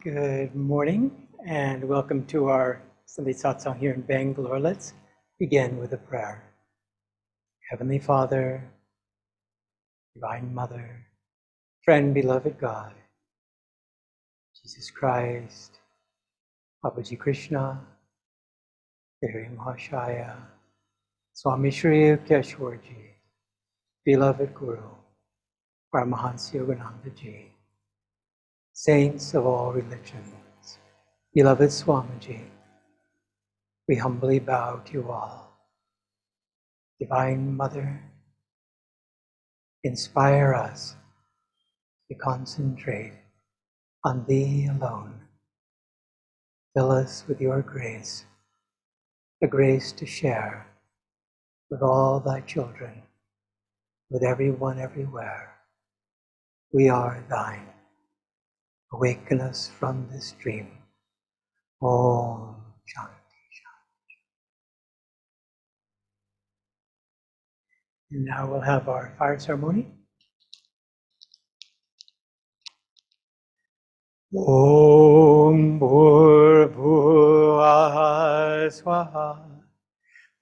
Good morning and welcome to our Sunday Satsang here in Bangalore. Let's begin with a prayer. Heavenly Father, Divine Mother, Friend, Beloved God, Jesus Christ, Babaji Krishna, Devi Mahashaya, Swami Shri Keshwarji, Beloved Guru, Paramahansa Yogananda Ji, Saints of all religions, Beloved Swamiji, we humbly bow to you all. Divine Mother, inspire us to concentrate on Thee alone. Fill us with your grace, the grace to share with all Thy children, with everyone everywhere. We are Thine. Awaken us from this dream. Om Shanti Shanti. And now we'll have our fire ceremony. Om Bhur-Bhuvah Swaha.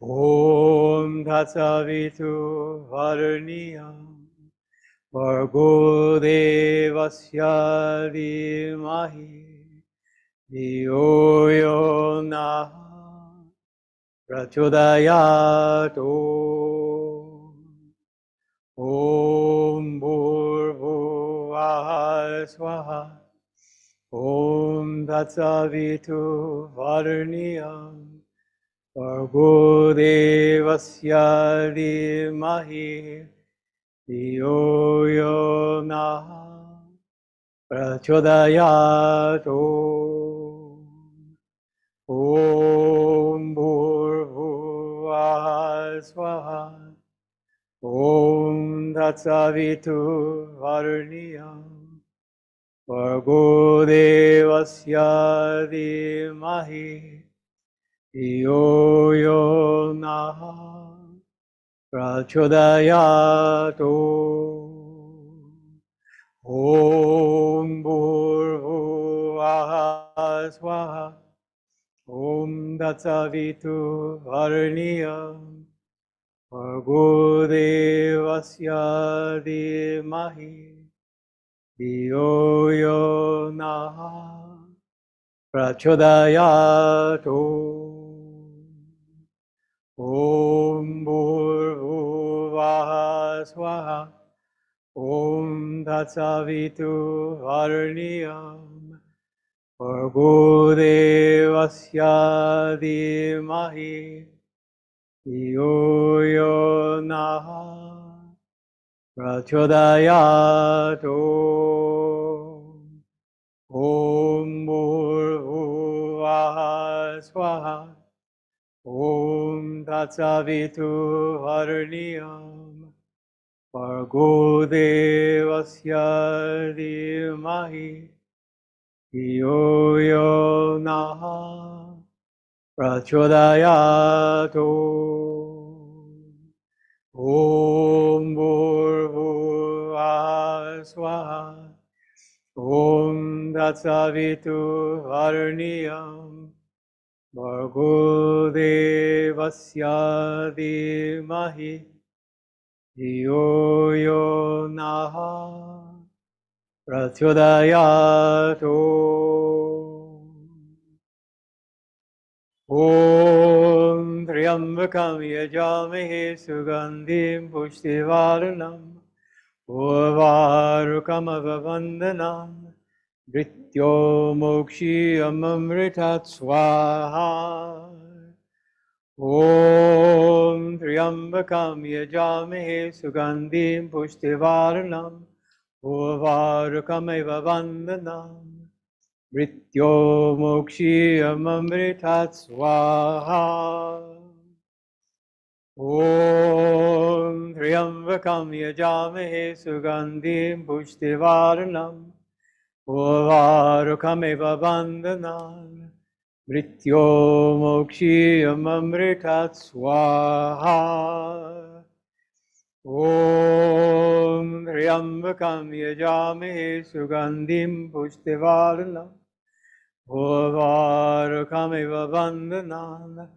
Om Tatsavitu Varniyam Bhargo Devasya Dhimahi Dhiyo Yo Nah Prachodayatu. Om Bhur-Bhuvah Swaha. Om Tatsavitu Varniyam Bhargo Devasya Dhimahi Dhiyo Yo Nah Prachodayatu. Om Bhur-Bhuvah Swaha. Om Tatsavitu Varniyam Bhargo Devasya Dhimahi Dhiyo Yo Nah Prachodayatu. Om Bhur-Bhuvah Swaha. Om Tatsavitu Varniyam Bhargo Devasya Dhimahi Dhiyo Yo Nah Prachodayatu. Om Bhur-Bhuvah Swaha. Om Tatsavitu Varniyam Bhargo Devasya Dhimahi Dhiyo Yo Nah Prachodayatu. Om Bhur-Bhuvah Swaha. Om Tatsavitu Varniyam Bhargo Devasya Dhimahi Dhiyo Yo Nah Prachodayatu. Om Bhur-Bhuvah Swaha. Om Tatsavitu Varniyam Bhargo Devasya Dhimahi Dhiyo Yo Nah Prachodayatu. Om Triambakam Yajamahe Sugandhim Pushtivaranam Urvarukam Avavandanam Brityo Mokshiyam Amritat Swaha. Om Triambakam Yajamahe Sugandhim Pushtivaranam Urvarukam Avavandanam Brityo Mokshiyam Amritat Swaha. Om Triambakam Yajamahe Sugandhim Pushtivaranam Urvarukam Vandanam Brityo Mokshiyam Amritat Swaha. Om Triambakam Yajamahe Sugandhim Pushtivaranam Bhuvarkameva Vandanan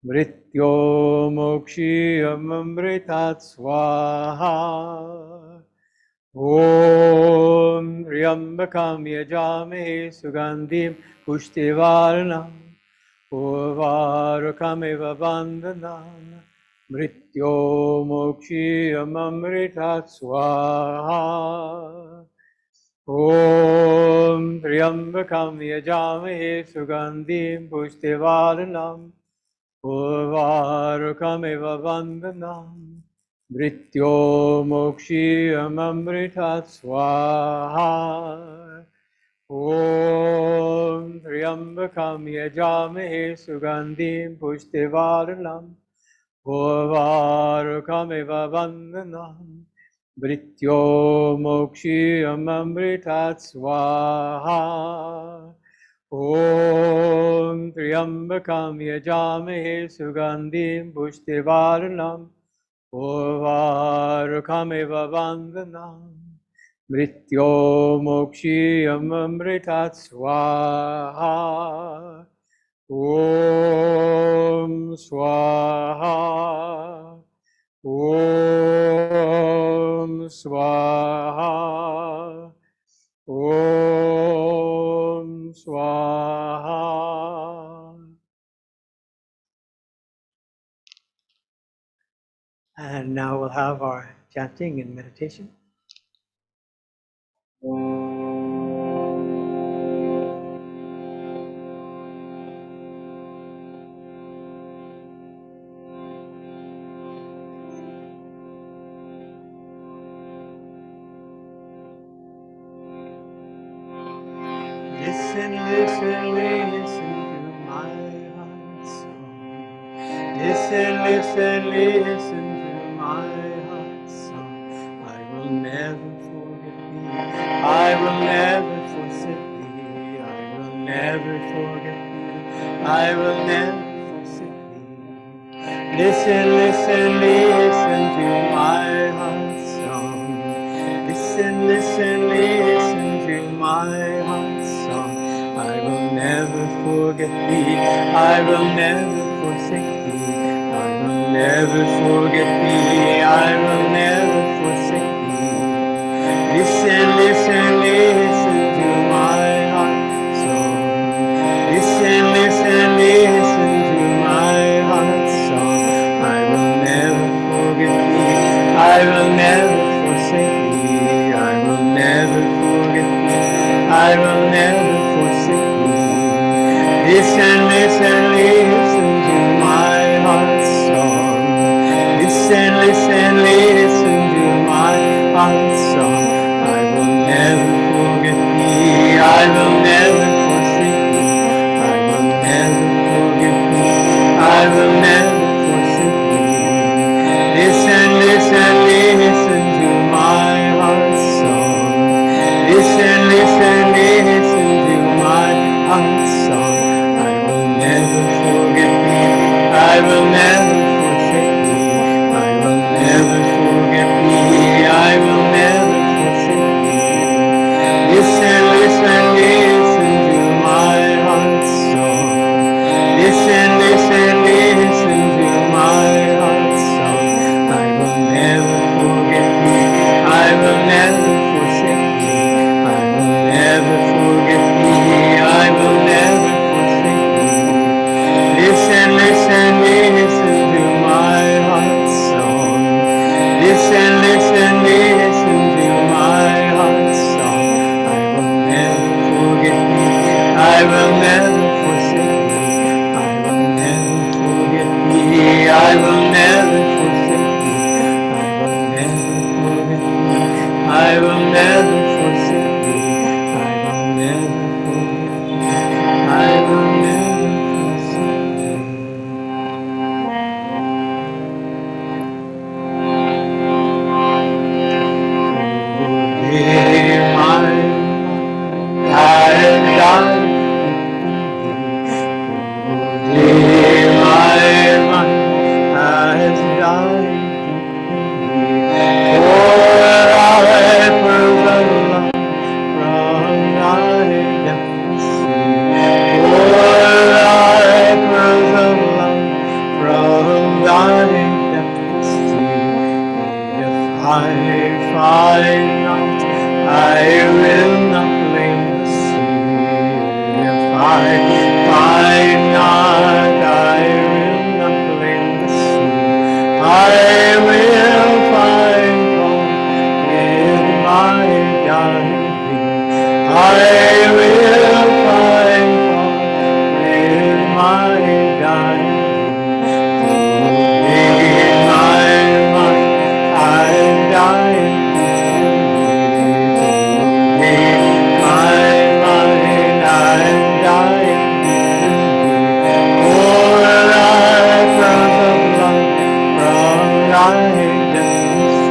Mrityo Mokshiyamamritat Swaha Om Ryambakam Yajame Sugandhim Pushtivarnam Bhuvarkameva Vandanan Mrityo Mokshiyamamritat Swaha Om Triambakam Yajamahe Sugandhim Pushtivarnam Urvarkameva Vandanam Mrityo Mokshiyamamritat Swaha Om Triambakam Yajamahe Sugandhim Pushtivarnam Urvarkameva Vandanam Mrityo Mokshiyamamritat Swaha Om Triambakam Yajamahe Sugandhim Pushtivarnam Urvarkameva Vandanam Mrityo Mokshiyamamritat Swaha Om Swaha Om Swaha Om Swaha. And now we'll have our chanting and meditation. Listen, listen, listen to my heart's song. Listen, listen, listen to my heart's song. I will never forget thee. I will never forsake thee. I will never forget thee. I will never forsake thee. Listen, listen, listen to my heart's song. Listen, listen, listen to my heart's song. I will never forget thee. I will never forsake thee. I will never forget thee. I will never forsake thee. Listen, listen, listen to my heart's song. Listen, listen, listen to my heart's song. I will never forget thee. I will never forsake thee. I will never forget thee. I will never forsake thee. Listen, listen, listen to my heart's song. Listen, listen, listen to my heart's song. I will never forget thee. I will never forsake thee. I will never forget thee. I will never forsake thee. Listen, listen, listen to my heart's song. Listen, listen, listen to my heart's song. I will never forget thee. I will never forsake thee. I will never forget thee. I will never forsake thee. Listen, listen, listen to my heart's song. Listen, listen, listen to my heart's song. I will never forget thee. I will never forsake thee. I will never forget thee. I will never forsake thee. Listen, listen, listen to my heart's song. Listen, listen, listen to my heart's song. I will never forget thee. I will never forsake thee. I will never forget thee. I will never forsake thee. I will never forget thee. I will never forsake thee. I will never forget thee. I will never forsake thee. Hear my paradise. I find not, I will not blame the sea. If I find not, I will not blame the sea. I will find fault with my diving. I will find fault with my diving. In my mind, I'm dying. In my mind, I'm dying. For life from the blood, from life death.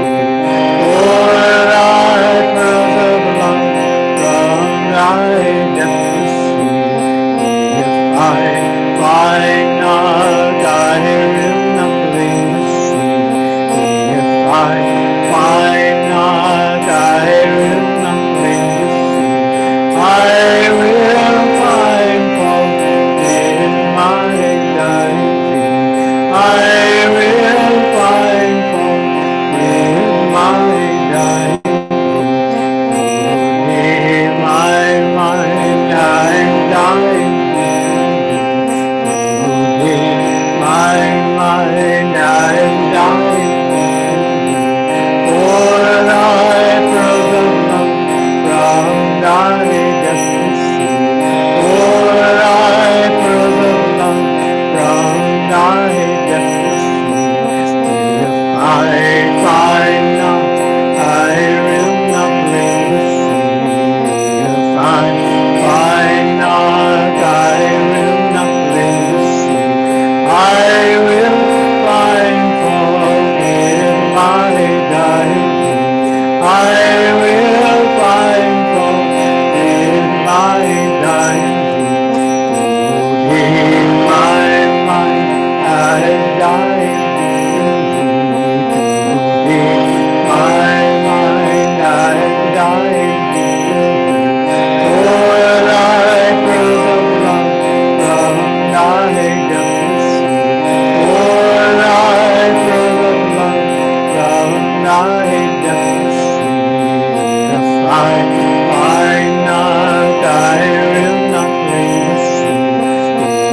For life from the blood, from life death. If I find not, I will not blame the sea. If I find not, I will not blame the sea. I will find fault in my diving. I will find fault in my diving. In my mind, I'm dying. In my mind, I'm dying. For life from the blood, from thy destiny. For life from the blood, from thy destiny. If I find not, I will not blame the sea. If I find not, I will not blame the sea. I will find fault in my diving. I will find fault in my diving. In my mind, I'm dying. In my mind, I'm dying. For life from the blood, from thy destiny. For life from the blood, from thy destiny. If I find not, I will not blame the sea.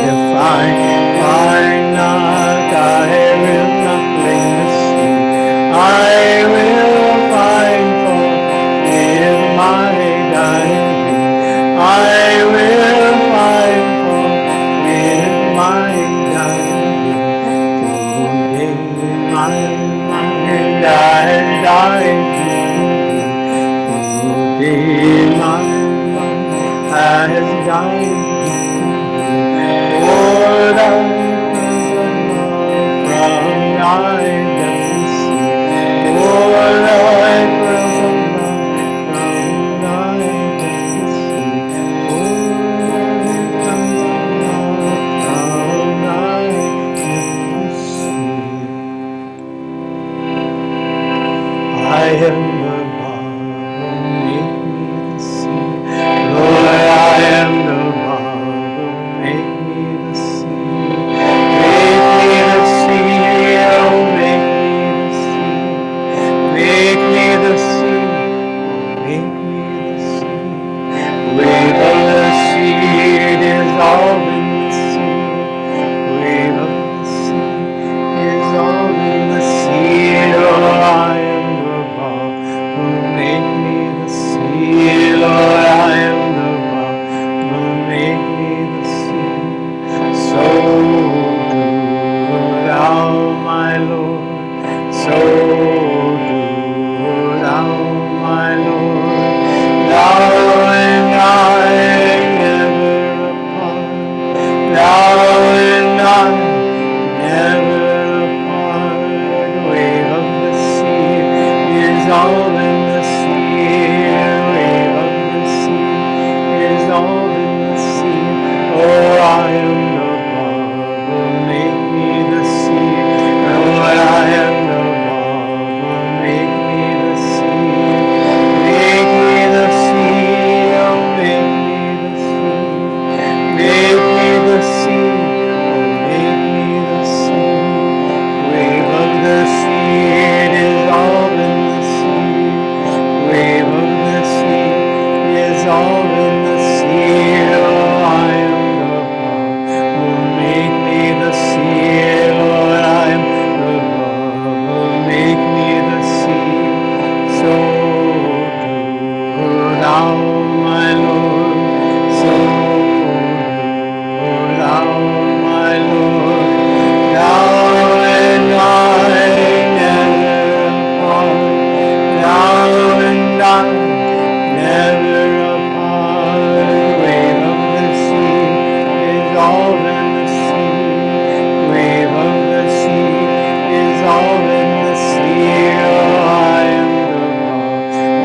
If I find not, I will not blame the sea. I will find fault in my diving. I will find fault in my diving. In my mind, I'm dying. In my mind, I'm dying. Lord, I'm from thy destiny. Lord, I'm from thy destiny. Lord, from thy destiny. I am the bottom, make me the sea. Lord, I am the bottom, make me the sea. Make me the sea, oh, make me the sea. Make me the sea, oh, make me the sea. Wave of the sea, dissolve in the sea. Wave of the sea, dissolve in the sea. Oh, I am the bottom, make me the sea. Lord, I am the bottom, make me the sea. So do thou, my Lord, so do thou, my Lord. Thou and I never apart. Thou and I never apart. Wave of the sea, dissolve in the sea. Wave of the sea, dissolve in the sea. Oh, I am the bottom, make me the sea. Lord, in the sea. Oh, I am the ball.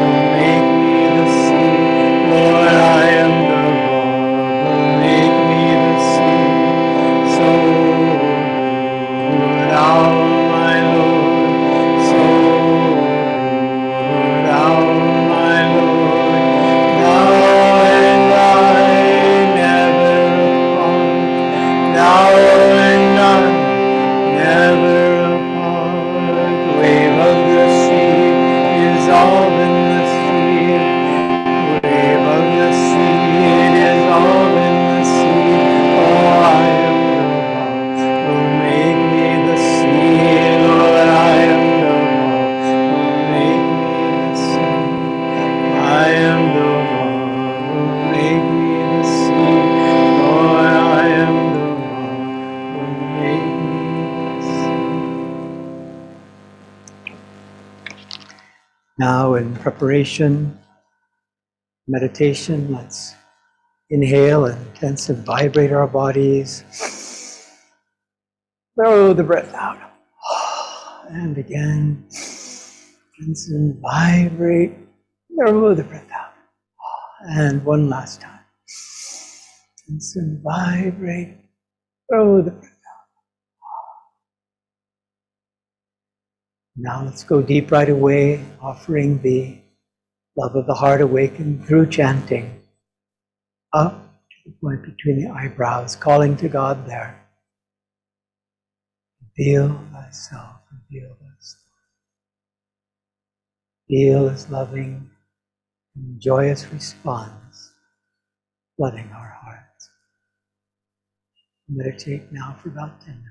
Oh, make me the sea. Lord, I am the ball. Oh, make me the sea. So good, my Lord. So good, my Lord. Thou and I never apart. Thou and I never apart. Wave of the sea is all in the sea. Wave of the sea, it is all in the sea. Oh, I am the ball. Oh, make me the sea. Lord, I am the ball. Oh, make me the sea. I am the ball. Oh, make me the sea. Lord, I am the ball. Oh, make me the sea. Now, in preparation, meditation, let's inhale and tense and vibrate our bodies. Blow the breath out. And again, tense and vibrate. Blow the breath out. And one last time. Tense and vibrate. Blow the breath out. Now let's go deep right away, offering the love of the heart awakened through chanting. Up to the point between the eyebrows, calling to God there. Feel thyself, reveal thyself. Feel His loving and joyous response flooding our hearts. Meditate now for about 10 minutes.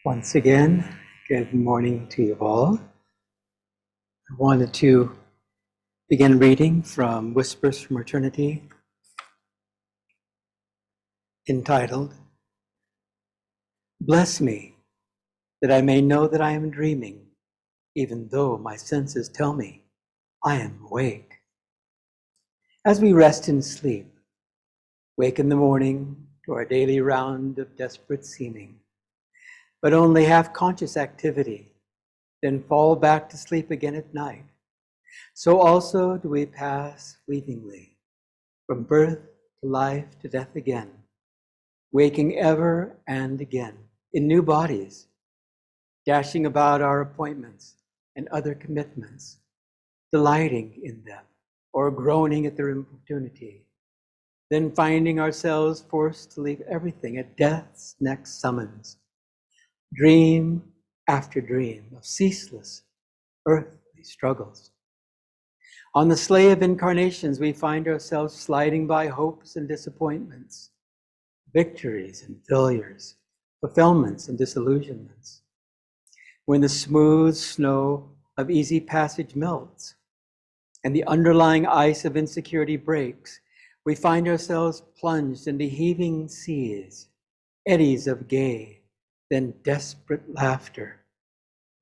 Once again, good morning to you all. I wanted to begin reading from Whispers from Eternity, entitled, Bless me, that I may know that I am dreaming, even though my senses tell me I am awake. As we rest in sleep, wake in the morning to our daily round of desperate seeming, but only half-conscious activity, then fall back to sleep again at night. So also do we pass fleetingly from birth to life to death again, waking ever and again in new bodies, dashing about our appointments and other commitments, delighting in them or groaning at their importunity, then finding ourselves forced to leave everything at death's next summons, dream after dream of ceaseless earthly struggles. On the sleigh of incarnations, we find ourselves sliding by hopes and disappointments, victories and failures, fulfillments and disillusionments. When the smooth snow of easy passage melts and the underlying ice of insecurity breaks, we find ourselves plunged into heaving seas, eddies of gay, then desperate laughter,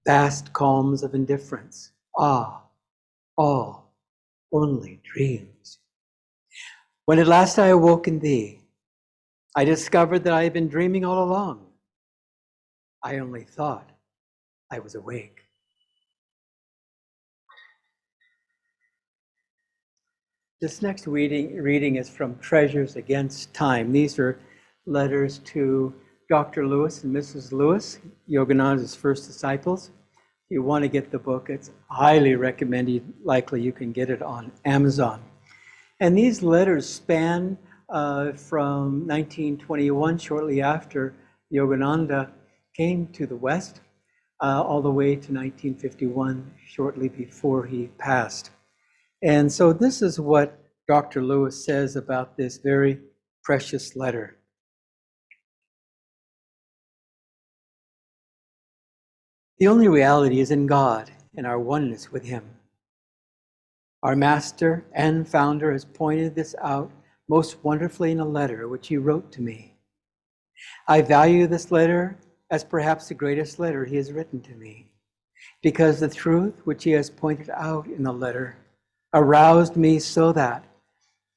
vast calms of indifference. Ah, all only dreams. When at last I awoke in thee, I discovered that I had been dreaming all along. I only thought I was awake. This next reading is from Treasures Against Time. These are letters to Dr. Lewis and Mrs. Lewis, Yogananda's first disciples. If you want to get the book, it's highly recommended. Likely you can get it on Amazon. And these letters span from 1921, shortly after Yogananda came to the West, all the way to 1951, shortly before he passed. And so this is what Dr. Lewis says about this very precious letter. The only reality is in God and our oneness with Him. Our master and founder has pointed this out most wonderfully in a letter which he wrote to me. I value this letter as perhaps the greatest letter he has written to me, because the truth which he has pointed out in the letter aroused me so that,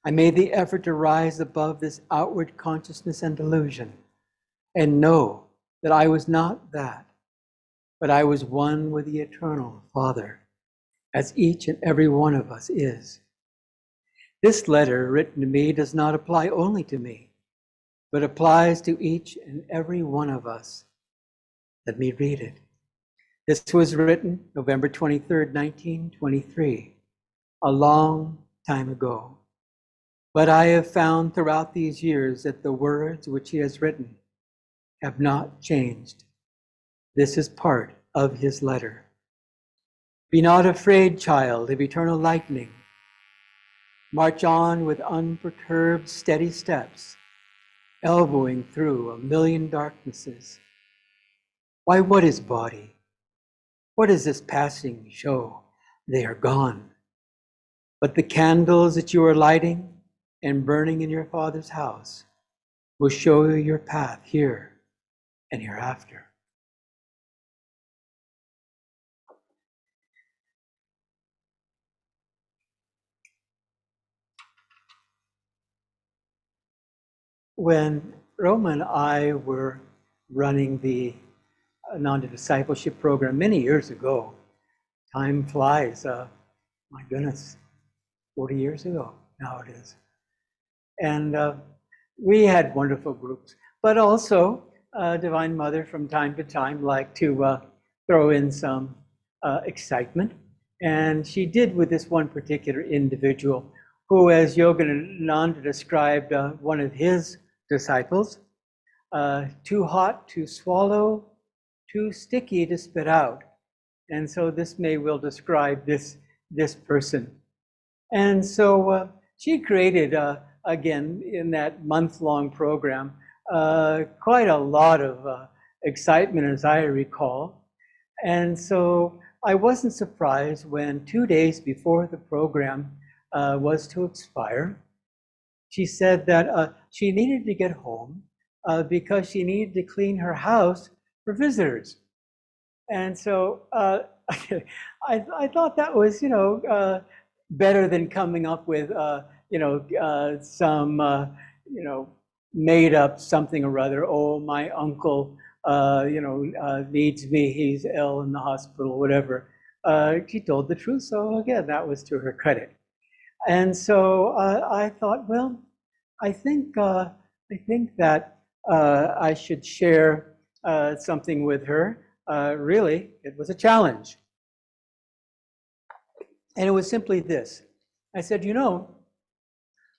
I made the effort to rise above this outward consciousness and delusion and know that I was not that, but I was one with the eternal Father, as each and every one of us is. This letter written to me does not apply only to me, but applies to each and every one of us. Let me read it. This was written November 23rd, 1923, a long time ago. But I have found throughout these years that the words which he has written have not changed. This is part of his letter. Be not afraid, child, of eternal lightning. March on with unperturbed, steady steps, elbowing through a million darknesses. Why, what is body? What is this passing show? They are gone. But the candles that you are lighting and burning in your Father's house will show you your path here and hereafter. When Roma and I were running the Ananda Discipleship Program many years ago, time flies, my goodness, 40 years ago now it is. And we had wonderful groups, but also Divine Mother from time to time liked to throw in some excitement. And she did with this one particular individual who, as Yogananda described one of his disciples, too hot to swallow, too sticky to spit out. And so this may well describe this person. And so she created, again, in that month-long program, quite a lot of excitement, as I recall. And so I wasn't surprised when 2 days before the program was to expire, she said that she needed to get home because she needed to clean her house for visitors. And so I thought that was, better than coming up with, some, made up something or other. Oh, my uncle, needs me. He's ill in the hospital, whatever. She told the truth. So again, that was to her credit. And so I thought, well, I think that I should share something with her. Really, it was a challenge. And it was simply this. I said, you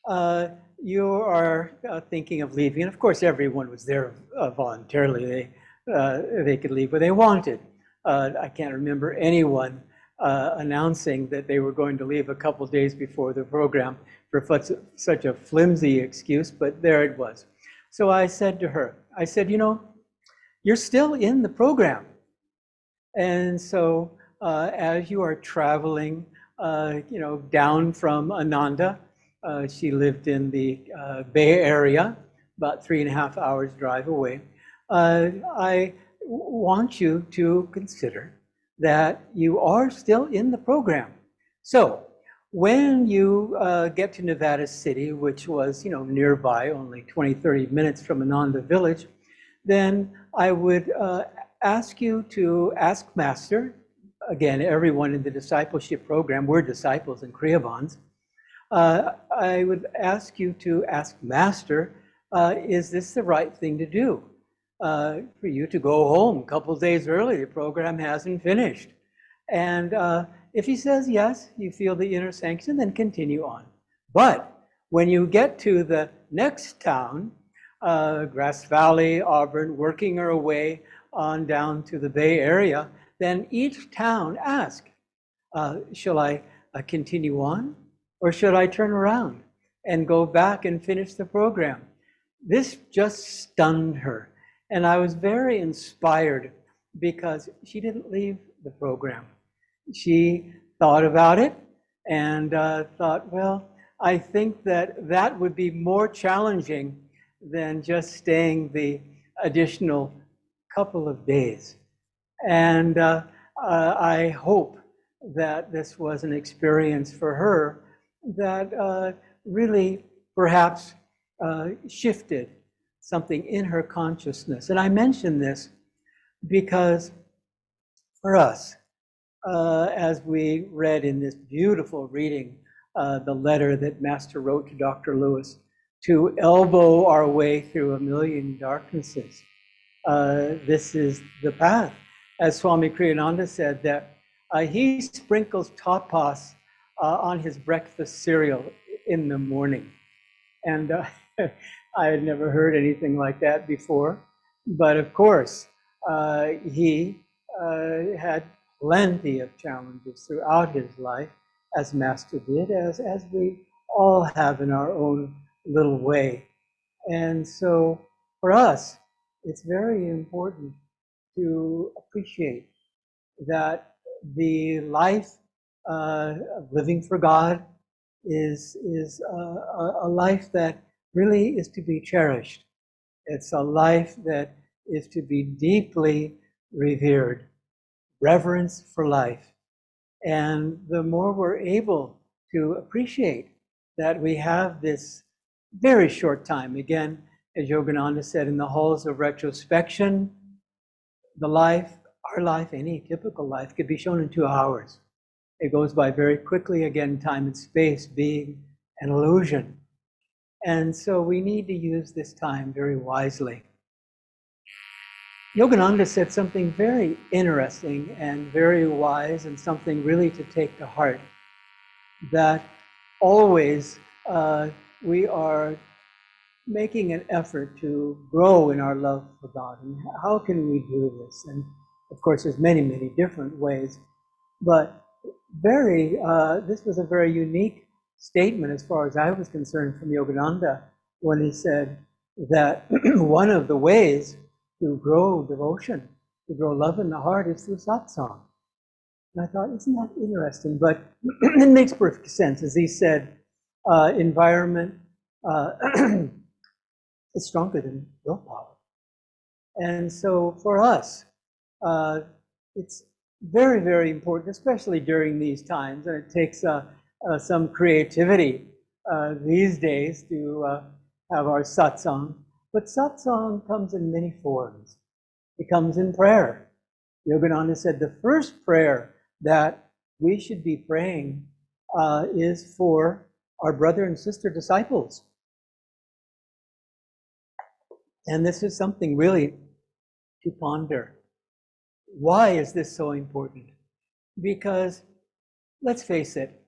are thinking of leaving. And of course, everyone was there voluntarily. They could leave when they wanted. I can't remember anyone announcing that they were going to leave a couple days before the program for such a flimsy excuse, but there it was. So I said to her, I said, you're still in the program. And so as you are traveling, down from Ananda, she lived in the Bay Area, about 3.5 hours drive away. I want you to consider that you are still in the program. So when you get to Nevada City, which was, nearby, only 20, 30 minutes from Ananda Village, then I would ask you to ask Master. Again, everyone in the discipleship program, we're disciples in Kriyabans. I would ask you to ask Master, is this the right thing to do? For you to go home a couple days early, the program hasn't finished. And if he says yes, you feel the inner sanction, then continue on. But when you get to the next town, Grass Valley, Auburn, working our way on down to the Bay Area, then each town ask, shall I continue on, or should I turn around and go back and finish the program? This just stunned her. And I was very inspired because she didn't leave the program. She thought about it and thought, well, I think that would be more challenging than just staying the additional couple of days. And I hope that this was an experience for her that really perhaps shifted something in her consciousness. And I mention this because for us, as we read in this beautiful reading, the letter that Master wrote to Dr. Lewis, to elbow our way through a million darknesses. This is the path. As Swami Kriyananda said, that he sprinkles tapas on his breakfast cereal in the morning. And I had never heard anything like that before. But of course, he had plenty of challenges throughout his life, as Master did, as we all have in our own little way. And so for us, it's very important to appreciate that the life of living for God is a life that really is to be cherished. It's a life that is to be deeply revered, reverence for life. And the more we're able to appreciate that we have this very short time, again, as Yogananda said, in the halls of retrospection, the life, our life, any typical life, could be shown in 2 hours. It goes by very quickly, again, time and space being an illusion. And so we need to use this time very wisely. Yogananda said something very interesting and very wise, and something really to take to heart, that always we are making an effort to grow in our love for God. And how can we do this? And of course, there's many, many different ways. But this was a very unique statement as far as I was concerned from Yogananda, when he said that one of the ways to grow devotion, to grow love in the heart, is through satsang. And I thought, isn't that interesting? But it makes perfect sense. As he said, environment is stronger than willpower. And so for us, it's very, very important, especially during these times, and it takes some creativity these days to have our satsang. But satsang comes in many forms. It comes in prayer. Yogananda said the first prayer that we should be praying is for our brother and sister disciples. And this is something really to ponder. Why is this so important? Because, let's face it,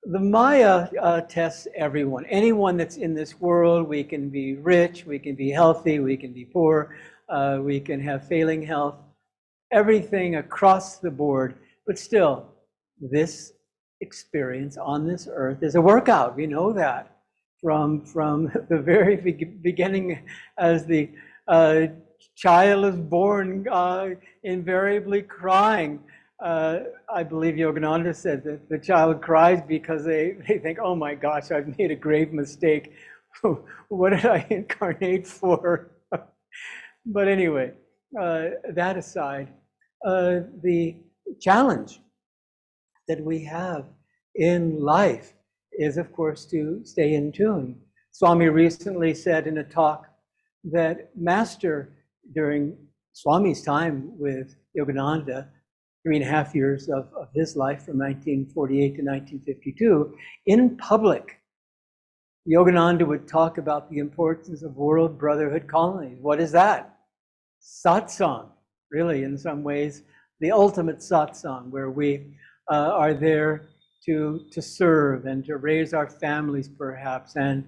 the Maya tests everyone. Anyone that's in this world. We can be rich, we can be healthy, we can be poor, we can have failing health, everything across the board. But still, this experience on this earth is a workout. We know that from the very beginning, as the child is born, invariably crying. I believe Yogananda said that the child cries because they think, oh my gosh, I've made a grave mistake. What did I incarnate for? But anyway, that aside, the challenge that we have in life is, of course, to stay in tune. Swami recently said in a talk that Master, during Swami's time with Yogananda, 3.5 years of his life from 1948 to 1952, in public, Yogananda would talk about the importance of world brotherhood colonies. What is that? Satsang, really, in some ways, the ultimate satsang, where we are there to serve and to raise our families, perhaps, and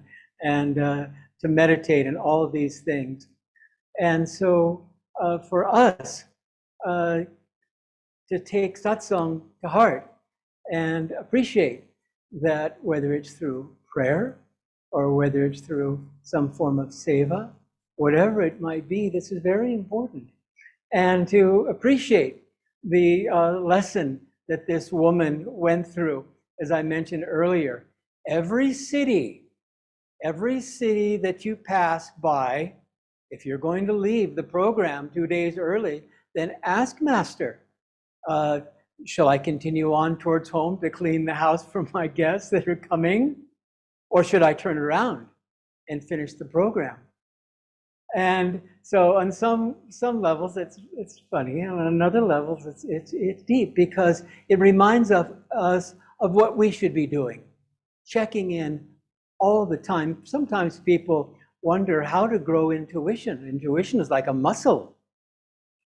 to meditate and all of these things. And so for us, to take satsang to heart and appreciate that, whether it's through prayer or whether it's through some form of seva, whatever it might be, this is very important. And to appreciate the lesson that this woman went through, as I mentioned earlier. Every city that you pass by, if you're going to leave the program 2 days early, then ask Master, shall I continue on towards home to clean the house for my guests that are coming? Or should I turn around and finish the program? And so on some levels it's funny, and on other levels it's deep, because it reminds us of what we should be doing, checking in all the time. Sometimes people wonder how to grow intuition. Intuition is like a muscle,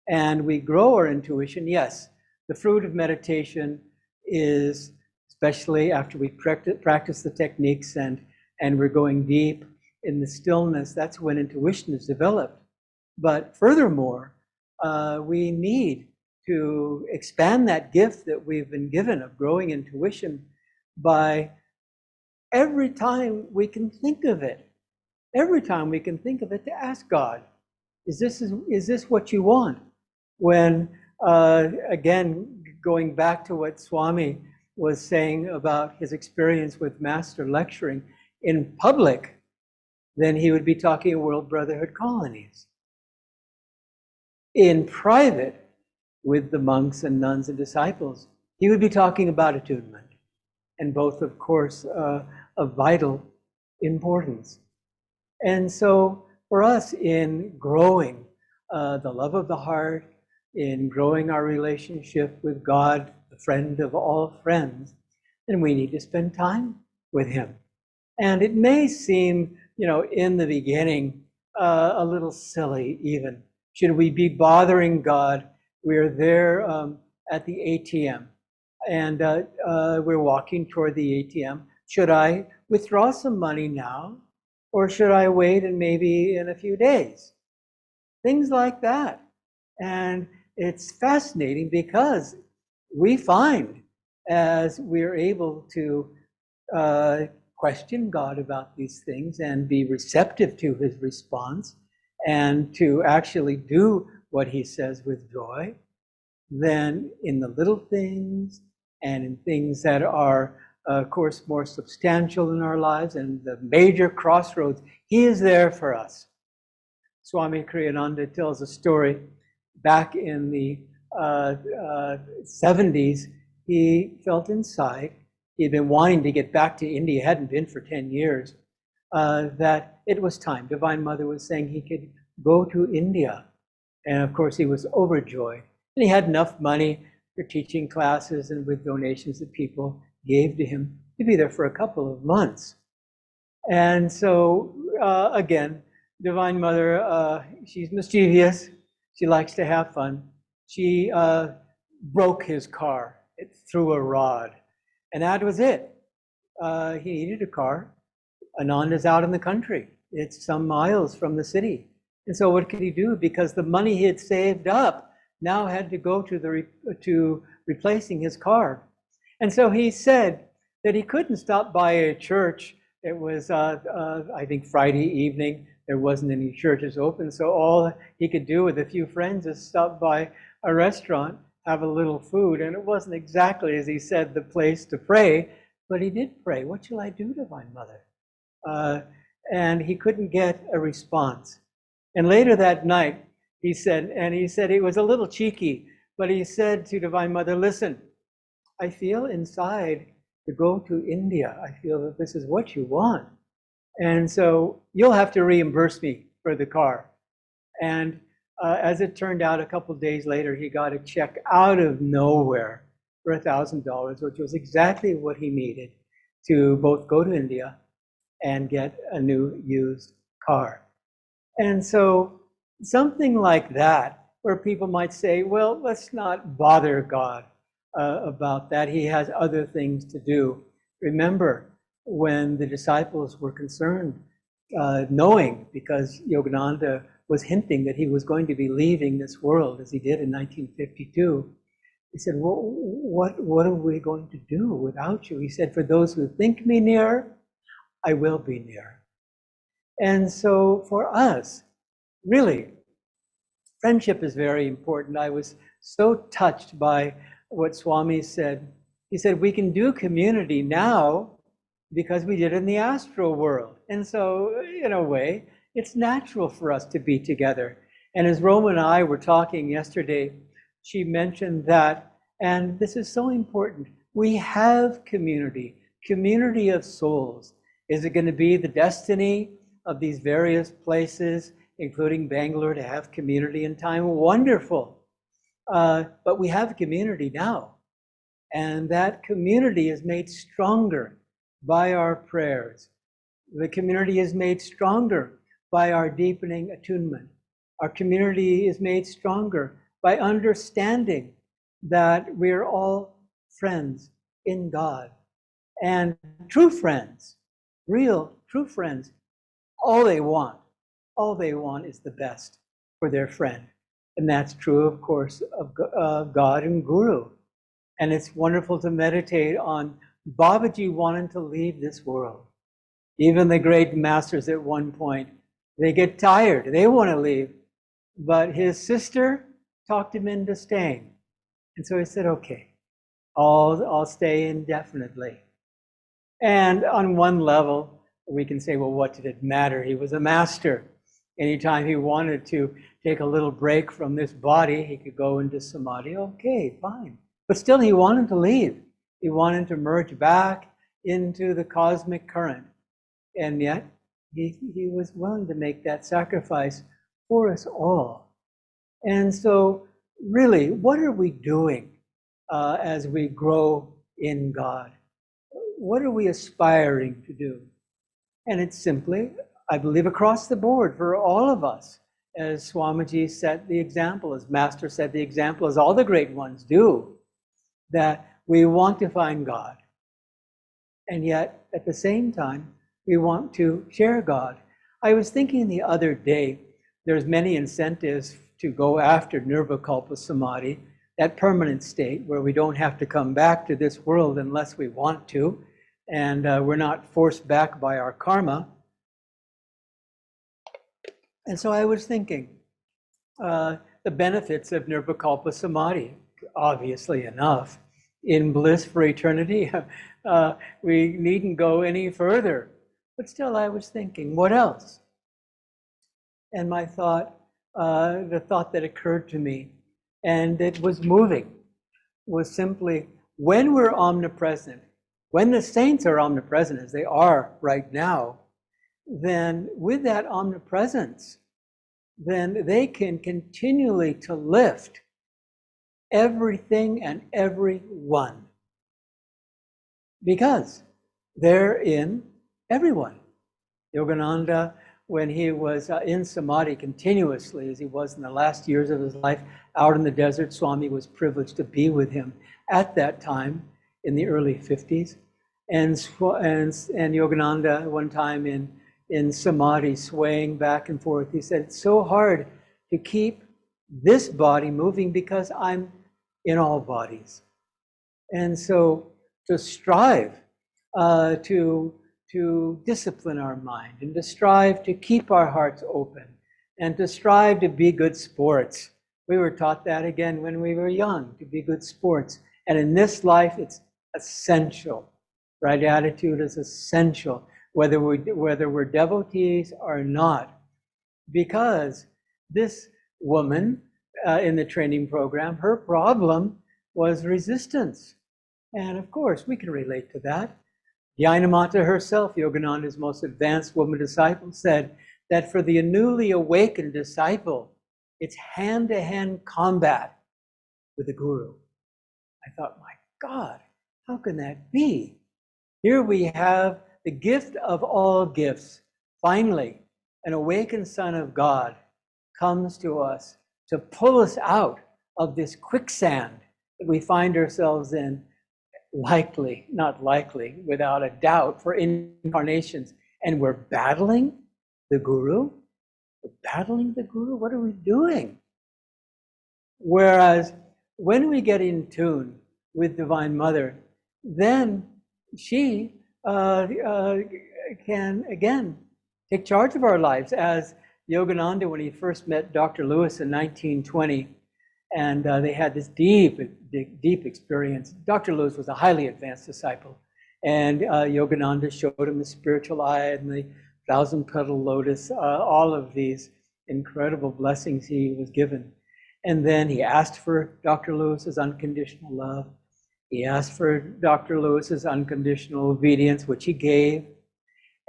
and we grow our intuition. Yes, the fruit of meditation is, especially after we practice the techniques and we're going deep in the stillness, that's when intuition is developed. But furthermore, we need to expand that gift that we've been given of growing intuition by every time we can think of it, to ask God, is this what you want? When, again, going back to what Swami was saying about his experience with Master lecturing in public, then he would be talking of World Brotherhood colonies. In private, with the monks and nuns and disciples, he would be talking about attunement, and both, of course, of vital importance. And so for us, in growing the love of the heart, in growing our relationship with God, the friend of all friends, then we need to spend time with him. And it may seem, in the beginning, a little silly even. Should we be bothering God? We're there at the ATM, and we're walking toward the ATM. Should I withdraw some money now, or should I wait and maybe in a few days? Things like that. And it's fascinating, because we find, as we're able to question God about these things and be receptive to his response, and to actually do what he says with joy, then in the little things and in things that are, of course, more substantial in our lives and the major crossroads, he is there for us. Swami Kriyananda tells a story. Back in the 70s, he felt inside, he'd been wanting to get back to India, hadn't been for 10 years, that it was time. Divine Mother was saying he could go to India. And of course, he was overjoyed. And he had enough money for teaching classes and with donations that people gave to him to be there for a couple of months. And so, again, Divine Mother, she's mischievous. She likes to have fun. She broke his car. It threw a rod. And that was it. He needed a car. Ananda's out in the country. It's some miles from the city. And so what could he do? Because the money he had saved up now had to go to replacing his car. And so he said that he couldn't stop by a church. It was, I think, Friday evening. There wasn't any churches open. So all he could do with a few friends is stop by a restaurant, have a little food. And it wasn't exactly, as he said, the place to pray, but he did pray. What shall I do, Divine Mother? And he couldn't get a response. And later that night, he said it was a little cheeky, but he said to Divine Mother, listen, I feel inside to go to India. I feel that this is what you want. And so you'll have to reimburse me for the car. And as it turned out, a couple of days later, he got a check out of nowhere for $1,000, which was exactly what he needed to both go to India and get a new used car. And so something like that, where people might say, well, let's not bother God about that. He has other things to do. Remember, when the disciples were concerned, knowing, because Yogananda was hinting that he was going to be leaving this world, as he did in 1952, he said, well, what are we going to do without you? He said, for those who think me near, I will be near. And so for us, really, friendship is very important. I was so touched by what Swami said. He said, we can do community now because we did it in the astral world. And so, in a way, it's natural for us to be together. And as Roma and I were talking yesterday, she mentioned that, and this is so important, we have community of souls. Is it going to be the destiny of these various places, including Bangalore, to have community in time? Wonderful. But we have community now. And that community is made stronger by our prayers. The community is made stronger by our deepening attunement. Our community is made stronger by understanding that we're all friends in God. And true friends, real true friends, all they want is the best for their friend. And that's true, of course, of God and Guru. And it's wonderful to meditate on Babaji wanting to leave this world. Even the great masters at one point, they get tired, they want to leave. But his sister talked him into staying. And so he said, okay, I'll stay indefinitely. And on one level, we can say, well, what did it matter? He was a master. Anytime he wanted to take a little break from this body, he could go into samadhi. Okay, fine. But still, he wanted to leave. He wanted to merge back into the cosmic current. And yet, he was willing to make that sacrifice for us all. And so, really, what are we doing as we grow in God? What are we aspiring to do? And it's simply, I believe, across the board for all of us, as Swamiji set the example, as Master set the example, as all the great ones do, that we want to find God. And yet, at the same time, we want to share God. I was thinking the other day, there's many incentives to go after Nirvikalpa Samadhi, that permanent state where we don't have to come back to this world unless we want to, and we're not forced back by our karma. And so I was thinking, the benefits of Nirvikalpa Samadhi, obviously enough. In bliss for eternity, we needn't go any further. But still, I was thinking, what else? And my thought, the thought that occurred to me, and it was moving, was simply, when we're omnipresent, when the saints are omnipresent, as they are right now, then with that omnipresence, then they can continually to lift everything and everyone, because they're in everyone. Yogananda, when he was in samadhi continuously, as he was in the last years of his life out in the desert, Swami was privileged to be with him at that time in the early 50s. And Yogananda, one time in samadhi, swaying back and forth, he said, it's so hard to keep this body moving because I'm in all bodies. And so to strive to discipline our mind, and to strive to keep our hearts open, and to strive to be good sports. We were taught that again when we were young, to be good sports. And in this life, it's essential. Right attitude is essential, whether we're devotees or not. Because this woman in the training program, her problem was resistance. And of course, we can relate to that. Yainamata herself, Yogananda's most advanced woman disciple, said that for the newly awakened disciple, it's hand-to-hand combat with the Guru. I thought, my God, how can that be? Here we have the gift of all gifts. Finally, an awakened Son of God comes to us to pull us out of this quicksand that we find ourselves in, not likely, without a doubt, for incarnations. And we're battling the Guru. We're battling the Guru. What are we doing? Whereas when we get in tune with Divine Mother, then she can, again, take charge of our lives. As Yogananda, when he first met Dr. Lewis in 1920, and they had this deep experience. Dr. Lewis was a highly advanced disciple, and Yogananda showed him the spiritual eye and the 1,000-petal lotus, all of these incredible blessings he was given. And then he asked for Dr. Lewis's unconditional love. He asked for Dr. Lewis's unconditional obedience, which he gave.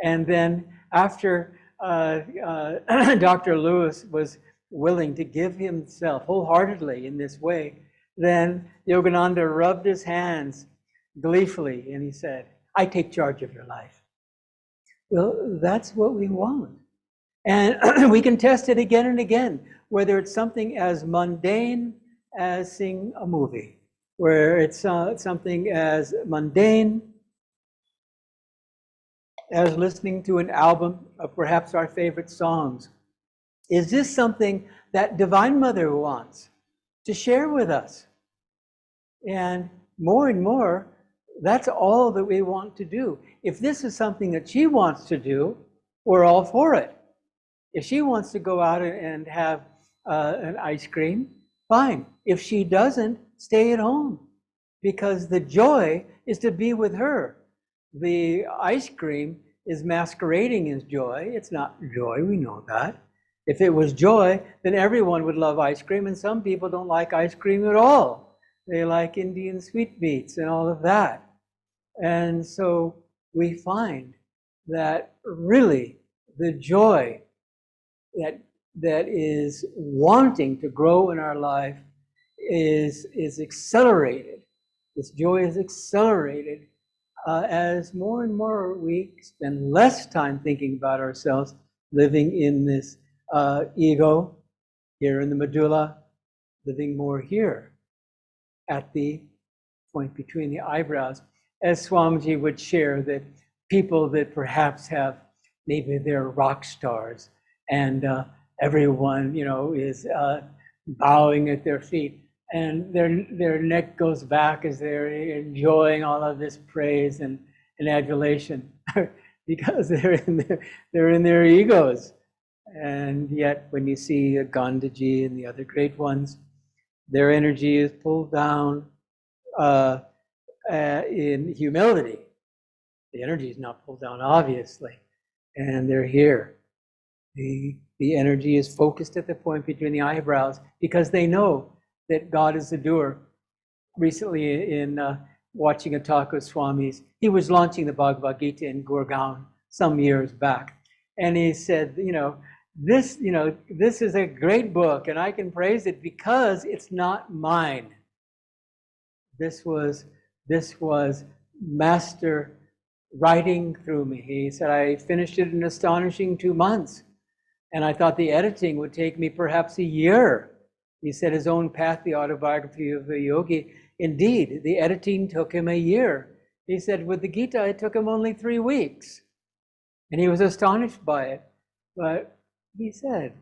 And then after Dr. Lewis was willing to give himself wholeheartedly in this way, then Yogananda rubbed his hands gleefully and he said, I take charge of your life. Well, that's what we want. And we can test it again and again, whether it's something as mundane as seeing a movie, where it's something as mundane as listening to an album of perhaps our favorite songs. Is this something that Divine Mother wants to share with us? And more, that's all that we want to do. If this is something that she wants to do, we're all for it. If she wants to go out and have an ice cream, fine. If she doesn't, stay at home, because the joy is to be with her. The ice cream is masquerading as joy. It's not joy, we know that. If it was joy, then everyone would love ice cream, and some people don't like ice cream at all. They like Indian sweetmeats and all of that. And so we find that really the joy that is wanting to grow in our life is accelerated. This joy is accelerated as more and more we spend less time thinking about ourselves, living in this ego, here in the medulla, living more here at the point between the eyebrows. As Swamiji would share, that people that perhaps have, maybe they're rock stars and everyone, is bowing at their feet, and their neck goes back as they're enjoying all of this praise and adulation because they're in their egos. And yet when you see Gandhiji and the other great ones, their energy is pulled down in humility. The energy is not pulled down, obviously, and they're here. The energy is focused at the point between the eyebrows because they know that God is the doer. Recently, in watching a talk with Swami's, he was launching the Bhagavad Gita in Gurgaon some years back, and he said, this is a great book, and I can praise it because it's not mine. This was Master writing through me. He said, I finished it in astonishing 2 months. And I thought the editing would take me perhaps a year. He said his own path, the autobiography of a yogi, indeed, the editing took him a year. He said with the Gita, it took him only 3 weeks. And he was astonished by it. But he said,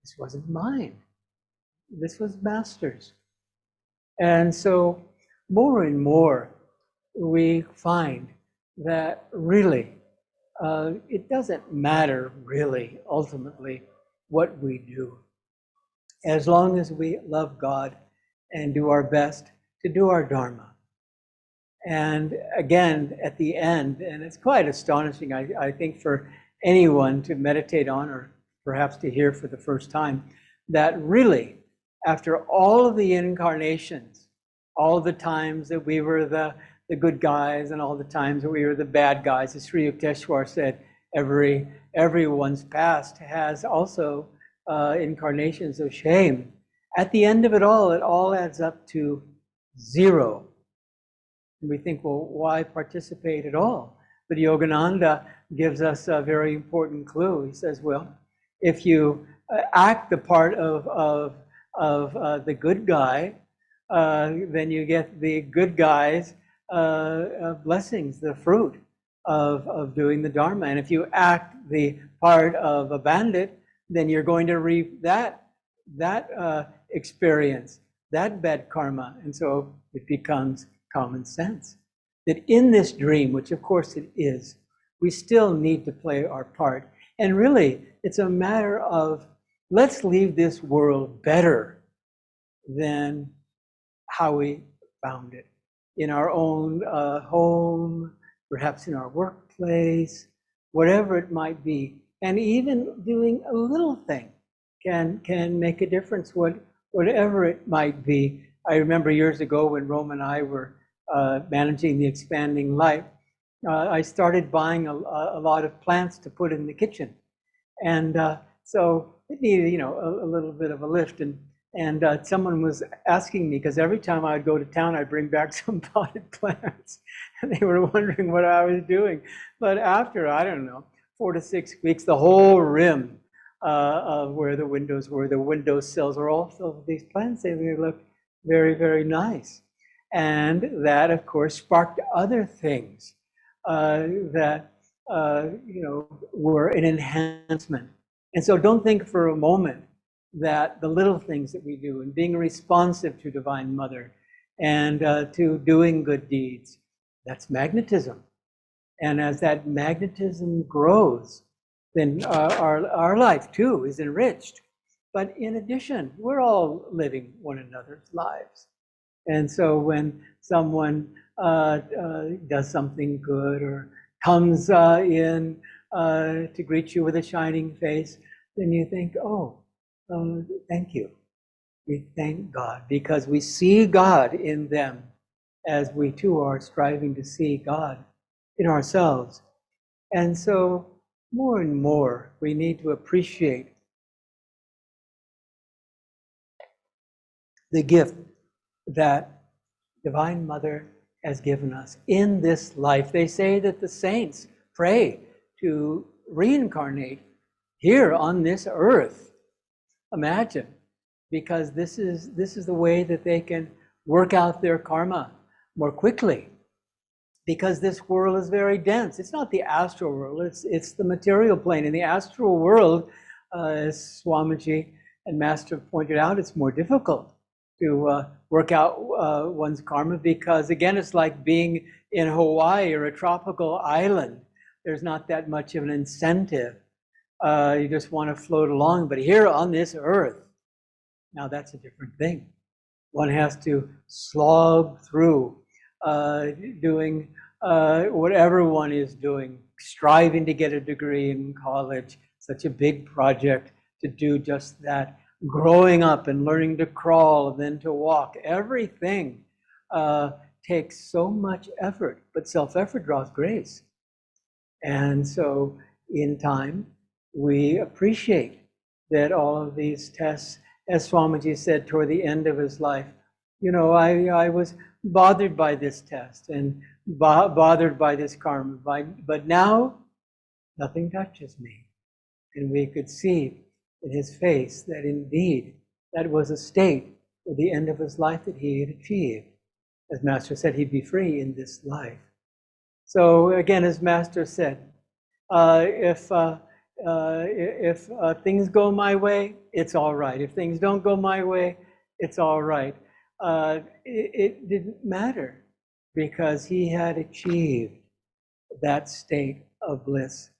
this wasn't mine. This was Master's. And so more and more, we find that really, it doesn't matter really, ultimately, what we do. As long as we love God and do our best to do our Dharma. And again, at the end, and it's quite astonishing, I think, for anyone to meditate on, or perhaps to hear for the first time, that really, after all of the incarnations, all the times that we were the good guys and all the times that we were the bad guys, as Sri Yukteswar said, everyone's past has also incarnations of shame. At the end of it all adds up to 0. And we think, well, why participate at all? But Yogananda gives us a very important clue. He says, well, if you act the part of the good guy, then you get the good guy's blessings, the fruit of doing the Dharma. And if you act the part of a bandit, then you're going to reap that experience, that bad karma. And so it becomes common sense that in this dream, which of course it is, we still need to play our part. And really, it's a matter of, let's leave this world better than how we found it. In our own home, perhaps in our workplace, whatever it might be. And even doing a little thing can make a difference, whatever it might be. I remember years ago when Roma and I were managing the Expanding Light, I started buying a lot of plants to put in the kitchen. And so it needed, you know, a little bit of a lift. And someone was asking me, because every time I'd go to town, I'd bring back some potted plants. And they were wondering what I was doing. But after, I don't know, 4 to 6 weeks, the whole rim of where the windows were, the window sills were all filled with these plants. They looked very, very nice. And that, of course, sparked other things that you know, were an enhancement. And so don't think for a moment that the little things that we do and being responsive to Divine Mother and to doing good deeds, that's magnetism. And as that magnetism grows, then our life too is enriched. But in addition, we're all living one another's lives. And so when someone does something good or comes in to greet you with a shining face, then you think, oh, thank you. We thank God because we see God in them as we too are striving to see God in ourselves. And so more and more we need to appreciate the gift that Divine Mother has given us in this life. They say that the saints pray to reincarnate here on this earth. Imagine, because this is the way that they can work out their karma more quickly. Because this world is very dense. It's not the astral world, it's the material plane. In the astral world, as Swamiji and Master pointed out, it's more difficult to work out one's karma because, again, it's like being in Hawaii or a tropical island. There's not that much of an incentive. You just want to float along. But here on this earth, now that's a different thing. One has to slog through doing whatever one is doing, striving to get a degree in college, such a big project to do just that. Growing up and learning to crawl and then to walk, everything takes so much effort, but self-effort draws grace. And so in time, we appreciate that all of these tests, as Swamiji said toward the end of his life, you know, I was bothered by this test and bothered by this karma, but now nothing touches me. And we could see in his face that indeed that was a state at the end of his life that he had achieved. As Master said, he'd be free in this life. So again, as Master said, if things go my way, it's all right. If things don't go my way, it's all right. It didn't matter because he had achieved that state of bliss,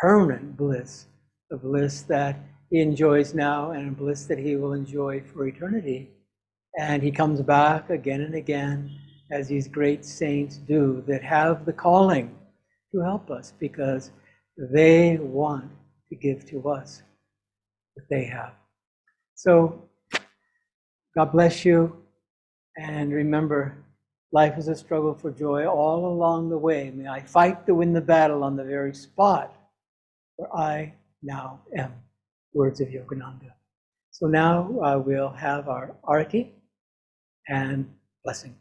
permanent bliss, the bliss that he enjoys now and a bliss that he will enjoy for eternity. And he comes back again and again, as these great saints do, that have the calling to help us because they want to give to us what they have. So God bless you, and remember, life is a struggle for joy all along the way. May I fight to win the battle on the very spot where I now am. Words of Yogananda. So now we'll have our Aarti and blessing.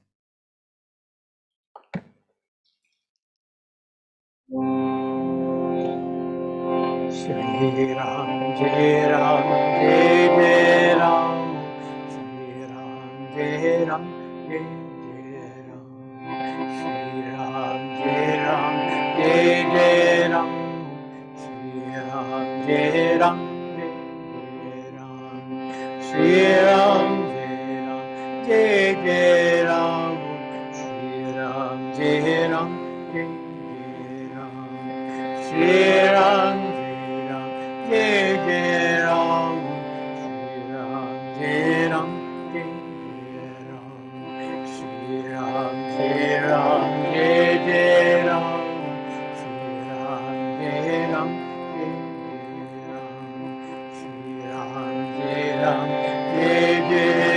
Shri Ram, Jai Ram, Jai Jai Ram. Shri Ram, Jai Ram, Jai Jai Ram. Shri Ram, Jai Ram, Jai Jai Ram. Shri Ram, Jai Ram, Jai Jai Ram. Shri Ram, Jai Ram, Jai Jai Ram. Shri Ram, Jai Ram, Jai Jai Ram. Shri Ram, Jai Jai Ram, Shri Ram, Jai Ram, Jai Jai Ram, Shri Ram, Jai Ram, Jai Jai Ram, Shri Ram, Jai Ram, Jai Jai Ram, Shri Ram, Jai Ram, Jai Jai Ram, Shri Ram, Jai Ram, Jai Jai Ram,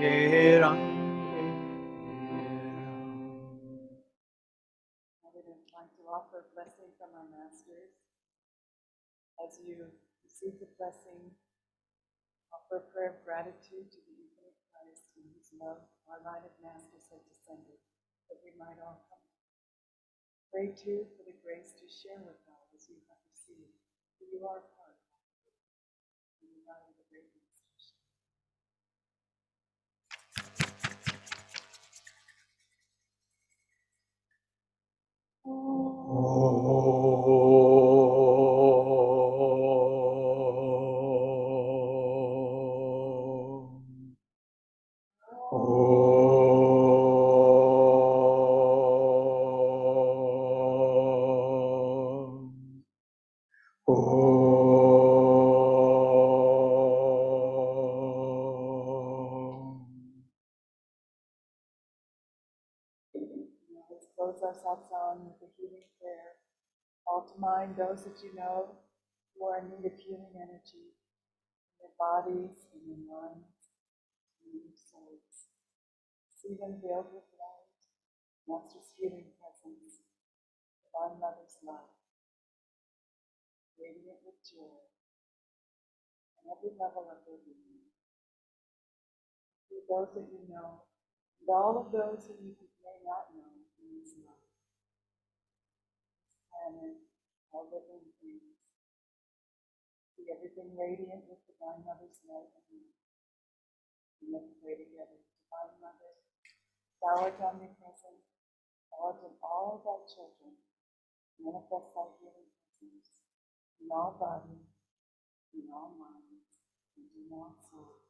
Range Range. I would like to offer a blessing from our masters. As you receive the blessing, offer a prayer of gratitude to the infinite Christ in whose love our line of masters has descended, that we might all come. Pray too for the grace to share with all as you have received, for you are a part of the light of the great masters. Let's close our satsang with a healing prayer. Call to mind those that you know who are in need of healing energy in their bodies, in their minds, in their souls. See them veiled with light, Master's healing presence, Divine Mother's love, radiant with joy, and every level of their being. See those that you know, and all of those whom you may not know in this love. This planet, all living things. See everything radiant with Divine Mother's light and love. And let's pray together. Divine Mother, thou art omnipresent, thou art in all thy children, manifest thy healing presence in all bodies, in all minds, and in all souls.